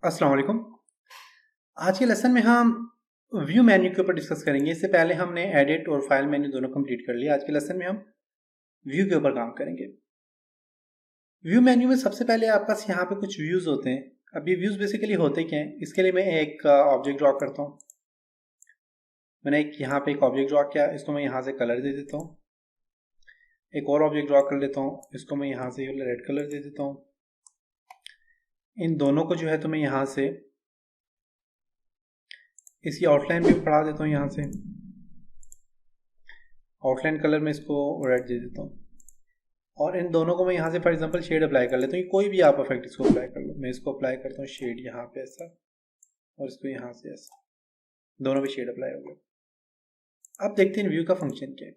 अस्सलाम वालेकुम। आज के लेसन में हम व्यू मेन्यू के ऊपर डिस्कस करेंगे। इससे पहले हमने एडिट और फाइल मेन्यू दोनों कंप्लीट कर लिया। आज के लेसन में हम व्यू के ऊपर काम करेंगे। व्यू मेन्यू में सबसे पहले आपके पास यहाँ पे कुछ व्यूज होते हैं। अब ये व्यूज बेसिकली होते क्या हैं, इसके लिए मैं एक ऑब्जेक्ट ड्रॉ करता हूँ। मैंने एक यहाँ पे एक ऑब्जेक्ट ड्रॉ किया, इसको मैं यहाँ से कलर दे देता हूँ। एक और ऑब्जेक्ट ड्रॉ कर लेता हूँ, इसको मैं यहाँ से रेड कलर दे देता हूँ। इन दोनों को जो है तो मैं यहाँ से इसकी आउटलाइन भी बढ़ा देता हूँ। यहाँ से आउटलाइन कलर में इसको रेड दे देता हूँ और इन दोनों को मैं यहाँ से फॉर एग्जांपल शेड अप्लाई कर लेता हूँ। कोई भी आप इफेक्ट इसको अप्लाई कर लो। मैं इसको अप्लाई करता हूँ शेड यहाँ पे ऐसा और इसको यहाँ से ऐसा, दोनों पे शेड अप्लाई हो गया। अब देखते हैं व्यू का फंक्शन क्या है।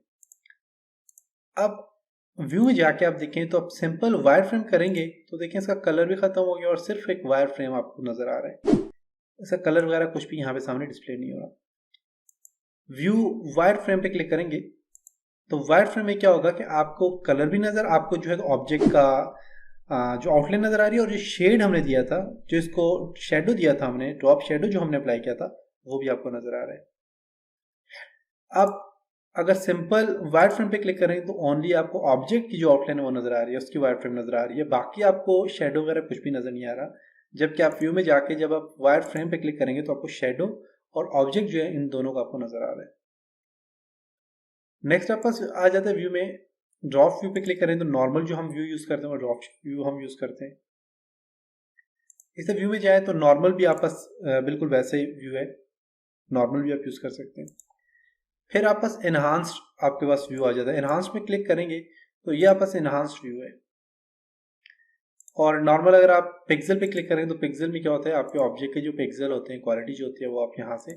अब व्यू में जाके आप देखें तो आप सिंपल वायर फ्रेम करेंगे तो देखें इसका कलर भी खत्म हो गया और सिर्फ एक वायर फ्रेम आपको नजर आ रहा है। इसका कलर वगैरह कुछ भी यहाँ पे सामने डिस्प्ले नहीं हो रहा। व्यू वायर फ्रेम पे क्लिक करेंगे तो वायर फ्रेम में क्या होगा कि आपको कलर भी नजर, आपको जो है ऑब्जेक्ट का जो आउटलाइन नजर आ रही है और जो शेड हमने दिया था, जो इसको शेडो दिया था हमने, ड्रॉप शेडो जो हमने अप्लाई किया था, वो भी आपको नजर आ रहा है। अब अगर सिंपल वायर फ्रेम पे क्लिक करें तो ओनली आपको ऑब्जेक्ट की जो आउटलाइन है वो नजर आ रही है, उसकी वायर फ्रेम नजर आ रही है, बाकी आपको शेडो वगैरह कुछ भी नजर नहीं आ रहा। जबकि आप व्यू में जाके जब आप वायर फ्रेम पे क्लिक करेंगे तो आपको शेडो और ऑब्जेक्ट जो है इन दोनों का आपको नजर आ रहा है। नेक्स्ट आपका आ जाता है व्यू में ड्रॉप व्यू पे क्लिक करें तो नॉर्मल जो हम व्यू यूज करते हैं वो ड्रॉप व्यू हम यूज करते हैं। इसे व्यू में जाए तो नॉर्मल भी आपस बिल्कुल वैसे ही व्यू है, नॉर्मल भी आप यूज कर सकते हैं। फिर आपस एनहांस्ड आपके पास व्यू आ जाता है। एनहांस्ड में क्लिक करेंगे तो ये आपस एनहांस्ड व्यू है। और नॉर्मल अगर आप पिक्सल पे क्लिक करेंगे तो पिक्सल में क्या होता है, आपके ऑब्जेक्ट के जो पिक्सल होते हैं, क्वालिटी जो होती है वो आप यहाँ से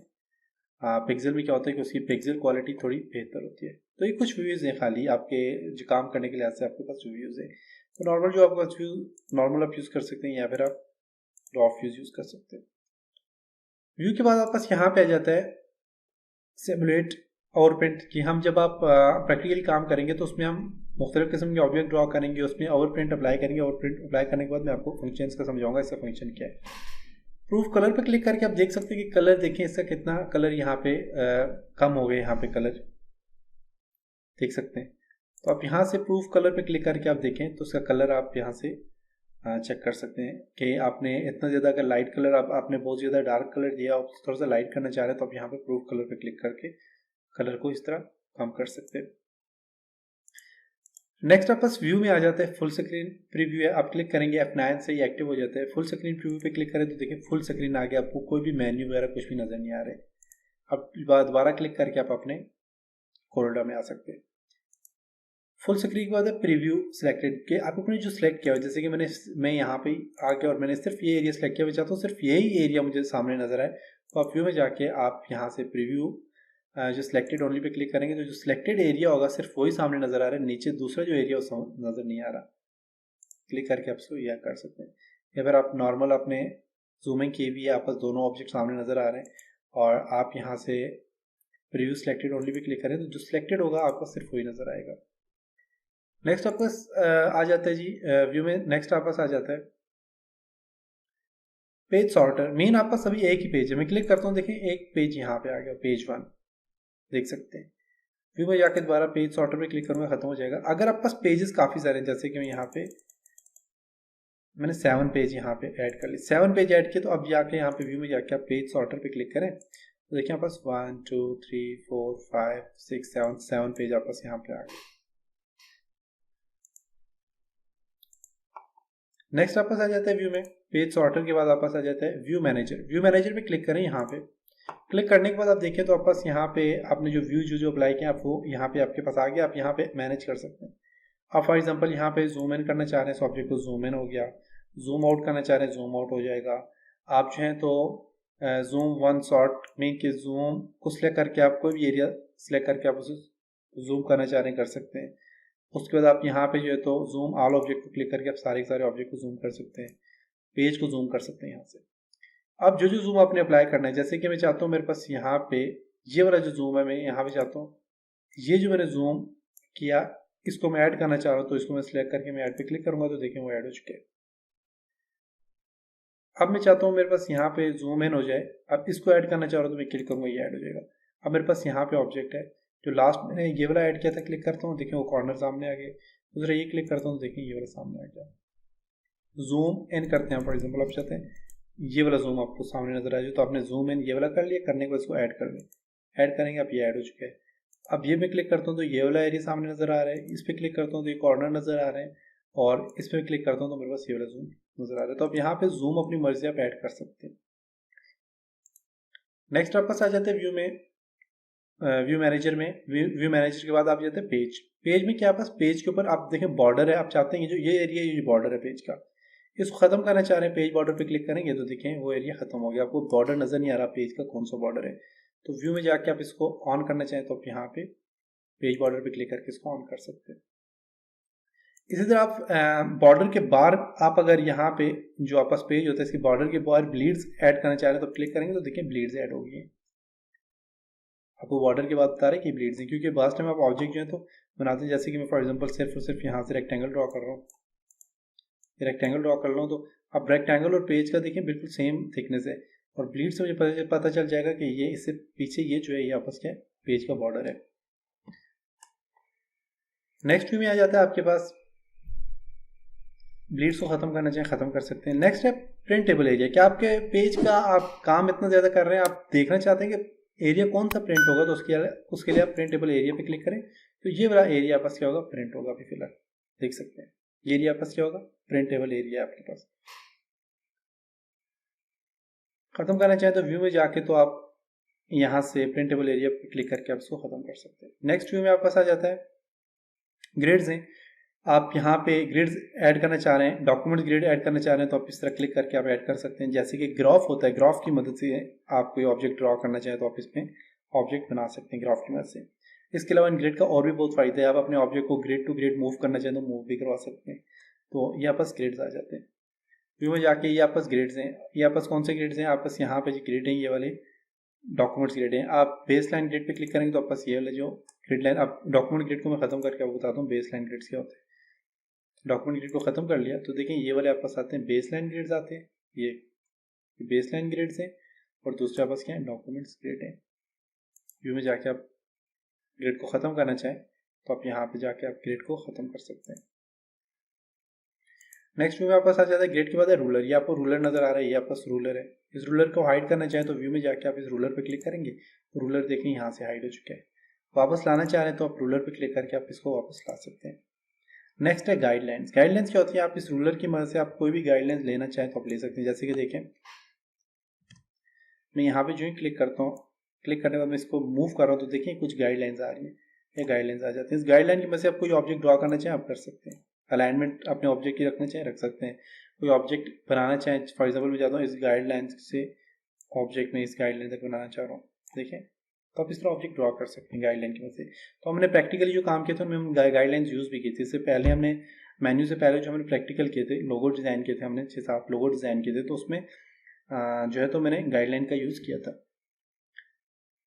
पिक्सल में क्या होता है कि उसकी पिक्सल क्वालिटी थोड़ी बेहतर होती है। तो ये कुछ व्यूज हैं खाली आपके जो काम करने के लिए आपके पास व्यूज है। तो नॉर्मल जो आपके पास व्यू नॉर्मल आप यूज कर सकते हैं या फिर आप ड्रॉप व्यूज यूज कर सकते हैं। व्यू के बाद आपके पास यहाँ पे आ जाता है सिमुलेट ओवरप्रिंट की। हम जब आप प्रैक्टिकली काम करेंगे तो उसमें हम मुख्तलिफ किस्म के ऑब्जेक्ट ड्रॉ करेंगे, उसमें ओवरप्रिंट अप्लाई करेंगे। ओवरप्रिंट अप्लाई करने के बाद मैं आपको फंक्शंस का समझाऊंगा इसका फंक्शन क्या है। प्रूफ कलर पे क्लिक करके आप देख सकते हैं कि कलर देखें इसका कितना कलर यहाँ पे कम हो गए, यहाँ पे कलर देख सकते हैं। तो आप यहाँ से प्रूफ कलर पे क्लिक करके आप देखें तो उसका कलर आप यहाँ से चेक कर सकते हैं कि आपने इतना ज़्यादा अगर लाइट कलर आपने बहुत ज़्यादा डार्क कलर दिया, आप थोड़ा सा लाइट करना चाह रहे हैं तो आप यहाँ पे प्रूफ कलर पे क्लिक करके कलर को इस तरह कम कर सकते हैं। नेक्स्ट आप बस व्यू में आ जाते हैं फुल स्क्रीन प्रीव्यू है। आप क्लिक करेंगे F9 से ही एक्टिव हो जाता है। फुल स्क्रीन प्रीव्यू पे क्लिक करें तो देखिए फुल स्क्रीन आ गया, आपको कोई भी मेन्यू वगैरह कुछ भी नजर नहीं आ रहे। अब दोबारा क्लिक करके आप अपने कोरोडा में आ सकते हैं। फुल स्क्रीन के बाद प्रीव्यू सिलेक्टेड के आप अपने जो सिलेक्ट किया हो, जैसे कि मैं यहाँ पे आ गया और मैंने सिर्फ ये एरिया सिलेक्ट किया, मैं चाहता हूँ सिर्फ यही एरिया मुझे सामने नजर आए। तो आप व्यू में जाके आप यहाँ से प्रीव्यू जो सिलेक्टेड ओनली पे क्लिक करेंगे तो जो सिलेक्टेड एरिया होगा सिर्फ वही सामने नजर आ रहा है, नीचे दूसरा जो एरिया नजर नहीं आ रहा। क्लिक करके आप इसको यह कर सकते हैं। या फिर आप नॉर्मल अपने जूमिंग की भी है, आपस दोनों ऑब्जेक्ट सामने नजर आ रहे हैं और आप यहाँ से preview selected only pay click करें तो जो सिलेक्टेड होगा आपको सिर्फ वही नजर आएगा। नेक्स्ट आपका आ जाता है जी व्यू में, नेक्स्ट आपका आ जाता है पेज सॉर्टर। मेन आपका सभी एक ही पेज है। मैं क्लिक करता हूँ, देखें एक पेज यहाँ पे आ गया, पेज 1 देख सकते हैं। व्यू में जाके दोबारा पेज सॉर्टर पे क्लिक करूंगा, खत्म हो जाएगा। अगर आपके पास पेजेस काफी सारे हैं, जैसे कि मैं यहाँ पे मैंने 7 पेज यहाँ पे ऐड कर ली, 7 पेज ऐड किए, तो अब जाके यहाँ पे व्यू में जाके आप पेज सॉर्टर पे क्लिक करें तो देखिए आपके पास 1 2 3 4 5 6 7 पेज आपके पास यहाँ पे आ गए। नेक्स्ट आपके पास आ जाता है व्यू में पेज सॉर्टर के बाद आपके पास आ जाता है व्यू मैनेजर। व्यू मैनेजर पे क्लिक करें। यहाँ पे क्लिक करने के बाद आप देखें तो आपके पास यहाँ पे आपने जो व्यू जो अप्लाई किया आप वो यहाँ पे आपके पास आ गया। आप यहाँ पे मैनेज कर सकते हैं। आप फॉर एग्जांपल यहाँ पे जूम इन करना चाह रहे हैं, ऑब्जेक्ट को जूम इन हो गया, जूम आउट करना चाह रहे हैं जूम आउट हो जाएगा। आप जो है तो जूम वन शॉट में कि जूम को सिलेक्ट करके आप कोई भी एरिया सिलेक्ट करके आप उसे जूम करना चाह रहे हैं कर सकते हैं। उसके बाद आप यहाँ पे जो है तो जूम ऑल ऑब्जेक्ट को क्लिक करके आप सारे के सारे ऑब्जेक्ट को जूम कर सकते हैं, पेज को जूम कर सकते हैं यहाँ से। अब जो जो जूम आपने अप्लाई करना है, जैसे कि मैं चाहता हूँ मेरे पास यहाँ पे ये वाला जो जूम है, मैं यहाँ पे चाहता हूँ ये जो मैंने जूम किया इसको मैं ऐड करना चाह रहा हूँ, तो इसको मैं सिलेक्ट करके मैं ऐड पे क्लिक करूंगा तो देखें वो ऐड हो चुके हैं। अब मैं चाहता हूँ मेरे पास यहाँ पे जूम इन हो जाए। अब इसको ऐड करना चाह रहा हूँ तो मैं क्लिक करूँगा, ये ऐड हो जाएगा। अब मेरे पास यहाँ पे ऑब्जेक्ट है जो लास्ट मैंने ये वाला ऐड किया था, क्लिक करता हूँ, देखिए वो कॉर्नर सामने आ गया। दूसरा ये क्लिक करता हूँ, देखिए ये वाला सामने आ गया। जूम इन करते हैं फॉर एग्जाम्पल, आप चाहते हैं ये वाला जूम आपको सामने नजर आ जाए, तो आपने जूम इन ये वाला कर लिया, करने के बाद इसको ऐड कर लें। ऐड करेंगे, अब ये ऐड हो चुका है। अब ये मैं क्लिक करता हूँ तो ये वाला एरिया सामने नजर आ रहा है, इस पर क्लिक करता हूँ तो ये कॉर्नर नजर आ रहे हैं, और इस पर क्लिक करता हूँ तो मेरे पास ये वाला जूम नजर आ रहा है। तो अब यहाँ पे जूम अपनी मर्जी आप ऐड कर सकते हैं। नेक्स्ट आपके पास आ जाते हैं व्यू में, व्यू मैनेजर में। व्यू मैनेजर के बाद आप जाते हैं पेज। पेज में क्या पास, पेज के ऊपर आप देखें बॉर्डर है, आप चाहते हैं जो ये एरिया, ये बॉर्डर है पेज का, इसको खत्म करना चाह रहे हैं, पेज बॉर्डर पे क्लिक करेंगे तो देखें वो एरिया खत्म हो गया, आपको बॉर्डर नजर नहीं आ रहा पेज का कौन सा बॉर्डर है। तो व्यू में जाके आप इसको ऑन करना चाहें तो आप यहाँ पे पेज बॉर्डर पे क्लिक करके इसको ऑन कर सकते हैं। इसी तरह आप बॉर्डर के बाहर, आप अगर यहाँ पे जो आपस पेज होता है इसके बॉर्डर के बाहर ब्लीड्स ऐड करना चाह रहे हैं तो क्लिक करेंगे तो देखिए ब्लीड्स ऐड हो गई है। आपको बॉर्डर के बाद बता रहे हैं कि ब्लीड्स हैं, क्योंकि लास्ट टाइम आप ऑब्जेक्ट जो है तो बनाते हैं, जैसे कि मैं फॉर एग्जांपल सिर्फ और सिर्फ यहाँ से रेक्टेंगल ड्रॉ कर रहा हूँ, रेक्टेंगल ड्रॉ कर रहा हूँ, तो अब रेक्टेंगल और पेज का देखिए बिल्कुल सेम थिकनेस है, और ब्लीड से मुझे पता चल जाएगा कि ये इससे पीछे ये जो है ये आपस क्या है, पेज का बॉर्डर है। नेक्स्ट व्यू में आ जाता है आपके पास, ब्लीड्स को खत्म करना चाहिए, खत्म कर सकते हैं। नेक्स्ट है प्रिंटेबल एरिया। क्या आपके पेज का आप काम इतना ज़्यादा कर रहे हैं, आप देखना चाहते हैं कि एरिया कौन सा प्रिंट होगा, तो उसके लिए आप प्रिंटेबल एरिया पे क्लिक करें तो ये वाला एरिया आपस क्या होगा, प्रिंट होगा। अभी फिलहाल देख सकते हैं ये एरिया आपस क्या होगा, प्रिंटेबल एरिया आपके पास। खत्म करना चाहें तो व्यू में जाके तो आप यहाँ से प्रिंटेबल एरिया पे क्लिक करके आप इसको खत्म कर सकते हैं। नेक्स्ट व्यू में आपके पास आ जाता है ग्रिड्स हैं। आप यहाँ पे ग्रिड्स ऐड करना चाह रहे हैं, डॉक्यूमेंट ग्रिड ऐड करना चाह रहे हैं तो आप इस तरह क्लिक करके आप ऐड कर सकते हैं। जैसे कि ग्राफ होता है, ग्राफ की मदद से आप कोई ऑब्जेक्ट ड्रॉ करना चाहें तो आप इसमें ऑब्जेक्ट बना सकते हैं ग्राफ की मदद से। इसके अलावा इन ग्रिड का और भी बहुत फायदा है, आप अपने ऑब्जेक्ट को ग्रिड टू ग्रिड मूव करना चाहें तो मूव भी करवा सकते हैं। तो ये आपस ग्रिड्स आ जाते हैं। व्यू में जाके ये आपस ग्रिड्स हैं, ये आपस कौन से ग्रिड्स हैं, आपस यहाँ पे जो ग्रिड है ये वाले डॉक्यूमेंट्स ग्रिड हैं। आप बेस लाइन ग्रिड पे क्लिक करेंगे तो आपस ये वाले जो ग्रिड लाइन, आप डॉक्यूमेंट ग्रिड को मैं खत्म करके आपको बताता हूँ बेस लाइन ग्रिड्स क्या होते हैं। डॉक्यूमेंट ग्रिड को खत्म कर लिया तो देखिए ये वाले आपस आते हैं बेस लाइन ग्रिड्स आते हैं, ये बेस लाइन ग्रिड्स हैं, और दूसरे आपस क्या है, डॉक्यूमेंट्स ग्रिड है। व्यू में जाके आप ग्रिड को खत्म करना चाहें तो आप यहाँ पे जाके आप ग्रिड को खत्म कर सकते हैं। नेक्स्ट व्यू में आपस आ जाता है ग्रिड के बाद है रूलर। ये आपको रूलर नजर आ रहा है, ये आपस रूलर है। इस रूलर को हाइड करना चाहें तो व्यू में जाके आप इस रूलर पे क्लिक करेंगे तो रूलर देखें यहाँ से हाइड हो चुका है। वापस लाना चाह रहे हैं तो आप रूलर पे क्लिक करके आप इसको वापस ला सकते हैं। नेक्स्ट है गाइडलाइंस। गाइडलाइंस क्या होती है, आप इस रूलर की मदद से आप कोई भी गाइडलाइंस लेना चाहें तो आप ले सकते हैं। जैसे कि देखें मैं यहाँ पे जो ही क्लिक करता हूँ, क्लिक करने के बाद मैं इसको मूव कर रहा हूँ तो देखिए कुछ गाइडलाइंस आ रही है, ये गाइडलाइंस आ जाती है। इस गाइडलाइन की मदद से आप कोई ऑब्जेक्ट ड्रॉ करना चाहें आप कर सकते हैं। अलाइनमेंट अपने ऑब्जेक्ट की रखना चाहें रख सकते हैं, कोई ऑब्जेक्ट बनाना चाहें, फॉर एग्जाम्पल मैं चाहता हूँ इस गाइडलाइन से ऑब्जेक्ट में इस गाइडलाइन तक बनाना चाह रहा हूँ, देखें तो आप इस तरह ऑब्जेक्ट ड्रॉ कर सकते हैं गाइडलाइन की वजह से। तो हमने प्रैक्टिकली जो काम किया था उनमें हम गाइडलाइंस यूज़ भी की थी। इससे पहले हमने मेन्यू से पहले जो हमने प्रैक्टिकल किए थे, लोगो डिज़ाइन किए थे, हमने 6-7 लोगो डिज़ाइन किए थे, तो उसमें जो है तो मैंने गाइडलाइन का यूज़ किया था।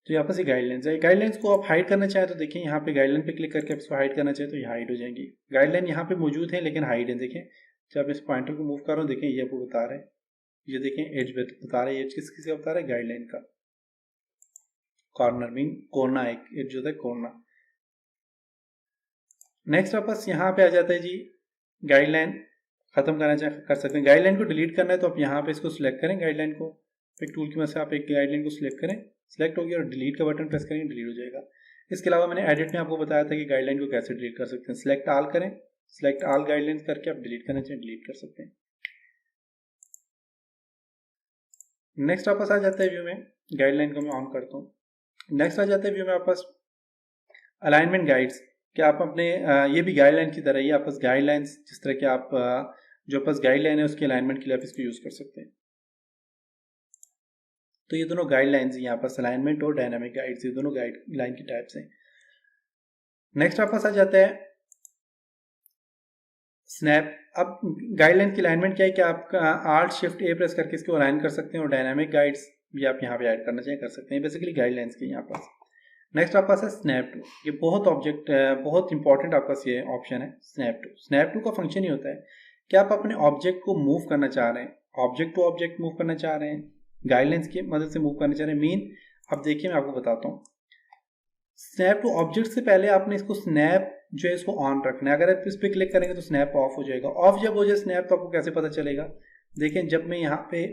तो यहाँ पर से गाइडलाइंस है, गाइडलाइंस को आप हाइड करना चाहें तो देखिए यहाँ पे गाइडलाइन पे क्लिक करके आप इसको हाइड करना चाहें तो ये हाइड हो जाएंगी। गाइडलाइन यहाँ पे मौजूद है लेकिन हाइड है, देखें जब इस पॉइंटर को मूव कर रहा हूँ देखें ये आपको बता रहे हैं, ये देखें एज बता रहे हैं, एज किस का बता रहा है, गाइडलाइन का। कॉर्नर मीन कोना, एक एज जो है कोना। नेक्स्ट वापस यहाँ पे आ जाता है जी गाइडलाइन खत्म करना चाहे कर सकते हैं। गाइडलाइन को डिलीट करना है तो आप यहाँ पे इसको सिलेक्ट करें, गाइडलाइन को एक टूल की मदद से आप एक गाइडलाइन को सिलेक्ट करें, सिलेक्ट हो गया और डिलीट का बटन प्रेस करेंगे, डिलीट हो जाएगा। इसके अलावा मैंने एडिट में आपको बताया था कि गाइडलाइन को कैसे डिलीट कर सकते हैं। सिलेक्ट आल करें, सिलेक्ट आल गाइडलाइन करके आप डिलीट करना चाहिए डिलीट कर सकते हैं। नेक्स्ट आपस आ जाता है व्यू में, गाइडलाइन को मैं ऑन करता हूँ। नेक्स्ट आ जाता है व्यू में आपस अलाइनमेंट गाइड्स। क्या आप अपने ये भी गाइडलाइन की तरह ही आपस गाइडलाइंस जिस तरह के आप जो आपस गाइडलाइन है उसके अलाइनमेंट के लिए आप इसको यूज कर सकते हैं। तो ये दोनों गाइडलाइंस यहाँ पर अलाइनमेंट और डायनामिक गाइड्स, ये दोनों गाइडलाइन की टाइप्स हैं। नेक्स्ट आपस आ जाता है स्नैप। अब गाइडलाइन की अलाइनमेंट क्या है कि आप आल्ट शिफ्ट ए प्रेस करके इसको अलाइन कर सकते हैं और डायनामिक गाइड्स भी आप यहाँ पे ऐड करना चाहिए कर सकते हैं। बेसिकली गाइडलाइंस के यहाँ पास। नेक्स्ट आपके पास है स्नैप टू। ये बहुत इंपॉर्टेंट आपका ये ऑप्शन है स्नैप टू। स्नैप टू का फंक्शन ही होता है कि आप अपने ऑब्जेक्ट को मूव करना चाह रहे हैं ऑब्जेक्ट टू ऑब्जेक्ट मूव करना चाह रहे हैं, गाइडलाइंस की मदद से मूव करना चाह रहे हैं। मीन अब देखिए मैं आपको बताता हूँ, स्नैप टू ऑब्जेक्ट से पहले आपने इसको स्नैप जो है इसको ऑन रखना है। अगर आप इस पर क्लिक करेंगे तो स्नैप ऑफ हो जाएगा। ऑफ जब हो जाए स्नैप तो आपको कैसे पता चलेगा? देखिए जब मैं यहाँ पे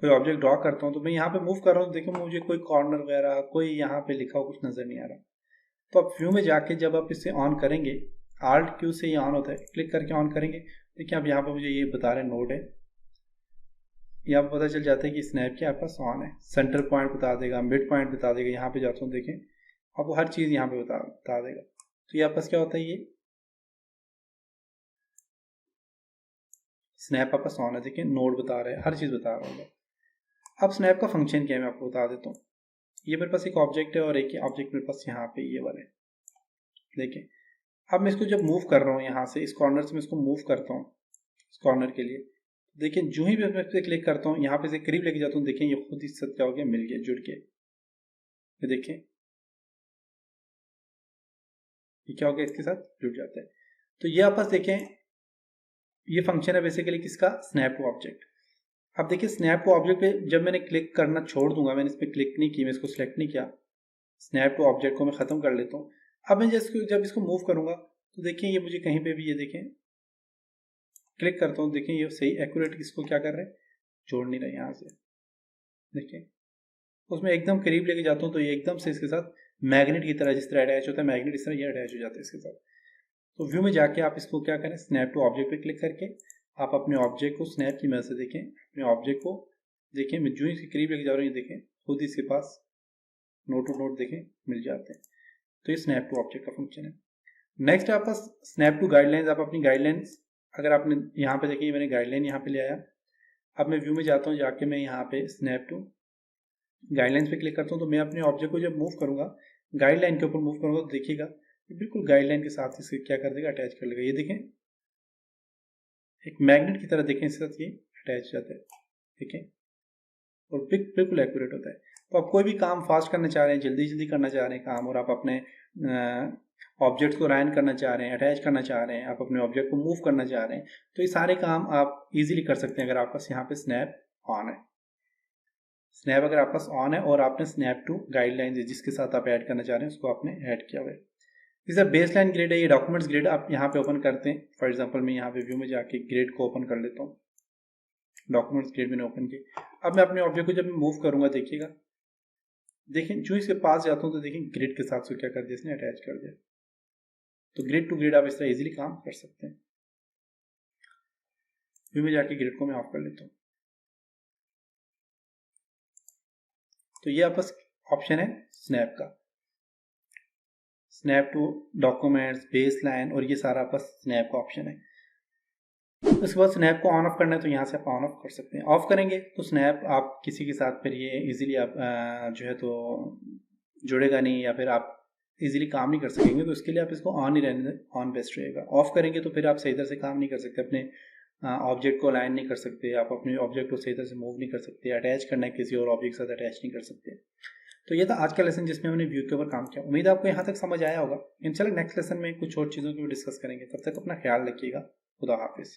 कोई ऑब्जेक्ट ड्रॉ करता हूँ तो मैं यहाँ पे मूव कर रहा हूँ, देखिए मुझे कोई कॉर्नर वगैरह कोई यहाँ पे लिखा हुआ कुछ नजर नहीं आ रहा। तो आप व्यू में जाके जब आप इसे ऑन करेंगे, Alt Q से ये ऑन होता है, क्लिक करके ऑन करेंगे, देखिए अब यहाँ पे मुझे ये बता रहे हैं नोड है, यहाँ पे पता चल जाता है कि स्नैप के आपका ऑन है। सेंटर पॉइंट बता देगा, मिड पॉइंट बता देगा। यहाँ पे जाता हूँ देखें आपको हर चीज़ यहाँ पे बता देगा। तो ये आपस क्या होता है, ये स्नैप आपस ऑन है, देखिए नोड बता रहा है, हर चीज़ बता रहा होगा। अब स्नैप का फंक्शन क्या है मैं आपको बता देता हूँ। ये मेरे पास एक ऑब्जेक्ट है और एक ऑब्जेक्ट मेरे पास यहाँ पे ये वाला है। देखिए अब मैं इसको जब मूव कर रहा हूँ यहाँ से, इस कॉर्नर से मैं इसको मूव करता हूँ इस कॉर्नर के लिए, देखिए जो ही मैं इस पर क्लिक करता हूँ, यहाँ पे से करीब लेके जाता हूँ, देखिए ये खुद ही साथ क्या हो गया, मिल गया, जुड़ के। ये देखिए ये क्या हो गया, इसके साथ जुड़ जाता है। तो ये आपस देखें, ये फंक्शन है बेसिकली किसका, स्नैप टू ऑब्जेक्ट। अब देखिए स्नैप टू ऑब्जेक्ट पे जब मैंने क्लिक करना छोड़ दूंगा, मैंने इस पर क्लिक नहीं की, मैं इसको सिलेक्ट नहीं किया, स्नैप टू ऑब्जेक्ट को मैं खत्म कर लेता हूँ। अब मैं जब इसको मूव करूंगा तो देखिए ये मुझे कहीं पे भी, ये देखें क्लिक करता हूँ, देखिए ये सही एक्यूरेट इसको क्या कर रहे हैं, जोड़ नहीं रहे। यहाँ से देखिए उसमें एकदम करीब लेके जाता हूँ तो ये एकदम से इसके साथ मैग्नेट की तरह, जिस तरह अटैच होता है मैग्नेट, इस तरह ये अटैच हो जाता है इसके साथ। तो व्यू में जाके आप इसको क्या करें, स्नैप टू ऑब्जेक्ट पे क्लिक करके आप अपने ऑब्जेक्ट को स्नैप की मदद से देखें, अपने ऑब्जेक्ट को देखें, मैं जो इसके करीब लेके जा रहा हूँ, ये देखें खुद इसके पास नोट टू नोट देखें मिल जाते हैं। तो ये स्नैप टू ऑब्जेक्ट का फंक्शन है। नेक्स्ट आपका स्नैप टू गाइडलाइंस। आप अपनी गाइडलाइंस, अगर आपने यहाँ पे देखिए मैंने गाइडलाइन यहाँ पे ले आया, अब मैं व्यू में जाता हूँ, जाके मैं यहाँ पे स्नैप टू गाइडलाइंस पे क्लिक करता हूँ, तो मैं अपने ऑब्जेक्ट को जब मूव करूंगा, गाइडलाइन के ऊपर मूव करूंगा, तो देखिएगा बिल्कुल गाइडलाइन के साथ इसे क्या कर देगा, अटैच कर लेगा। ये देखें एक मैग्नेट की तरह देखें इसके साथ ये अटैच जाता है, देखें, और बिल्कुल एक्यूरेट होता है। तो आप कोई भी काम फास्ट करना चाह रहे हैं, जल्दी जल्दी करना चाह रहे हैं काम, और आप अपने ऑब्जेक्ट को अलाइन करना चाह रहे हैं, अटैच करना चाह रहे हैं, आप अपने ऑब्जेक्ट को मूव करना चाह रहे हैं, तो ये सारे काम आप इजीली कर सकते हैं अगर आपके पास यहाँ पे स्नैप ऑन है। स्नैप अगर आपके पास ऑन है और आपने स्नैप टू गाइडलाइंस जिसके साथ आप ऐड करना चाह रहे हैं उसको आपने ऐड किया हुआ है। इस बेसलाइन ग्रिड है, ये डॉक्यूमेंट्स ग्रिड आप यहाँ पे ओपन करते हैं। फॉर एग्जांपल मैं यहाँ पे व्यू में जाके ग्रिड को ओपन कर लेता हूँ, डॉक्यूमेंट्स ग्रिड मैंने ओपन किया। अब मैं अपने ऑब्जेक्ट को जब मूव करूंगा, देखिएगा देखिए जो इसके पास जाता हूँ तो देखिए ग्रिड के साथ उसको क्या कर दिया इसने, अटैच कर दिया। तो ग्रिड टू ग्रिड आप इस तरह इजीली काम कर सकते हैं। व्यू में जाके ग्रिड को मैं ऑफ कर लेता हूँ। तो ये आपका ऑप्शन है स्नैप का, स्नैप टू डॉक्यूमेंट्स, बेसलाइन, और ये सारा आपका स्नैप का ऑप्शन है। उसके बाद स्नैप को ऑन ऑफ करना है तो यहाँ से आप ऑन ऑफ कर सकते हैं। ऑफ करेंगे तो स्नैप आप किसी के साथ फिर ये इजीली आप जो है तो जुड़ेगा नहीं, या फिर आप इजीली काम नहीं कर सकेंगे। तो इसके लिए आप इसको ऑन ही रहने दें, ऑन बेस्ट रहेगा। ऑफ करेंगे तो फिर आप सही तरह से काम नहीं कर सकते, अपने ऑब्जेक्ट को अलाइन नहीं कर सकते, आप अपने ऑब्जेक्ट को सही तरह से मूव नहीं कर सकते, अटैच करना है किसी और ऑब्जेक्ट के साथ अटैच नहीं कर सकते। तो ये था आज का लेसन जिसमें हमने व्यू के ऊपर काम किया। उम्मीद है आपको यहाँ तक समझ आया होगा। इंशाल्लाह नेक्स्ट लेसन में कुछ और चीज़ों को डिस्कस करेंगे। तब तक अपना ख्याल रखिएगा। खुदा हाफिज़।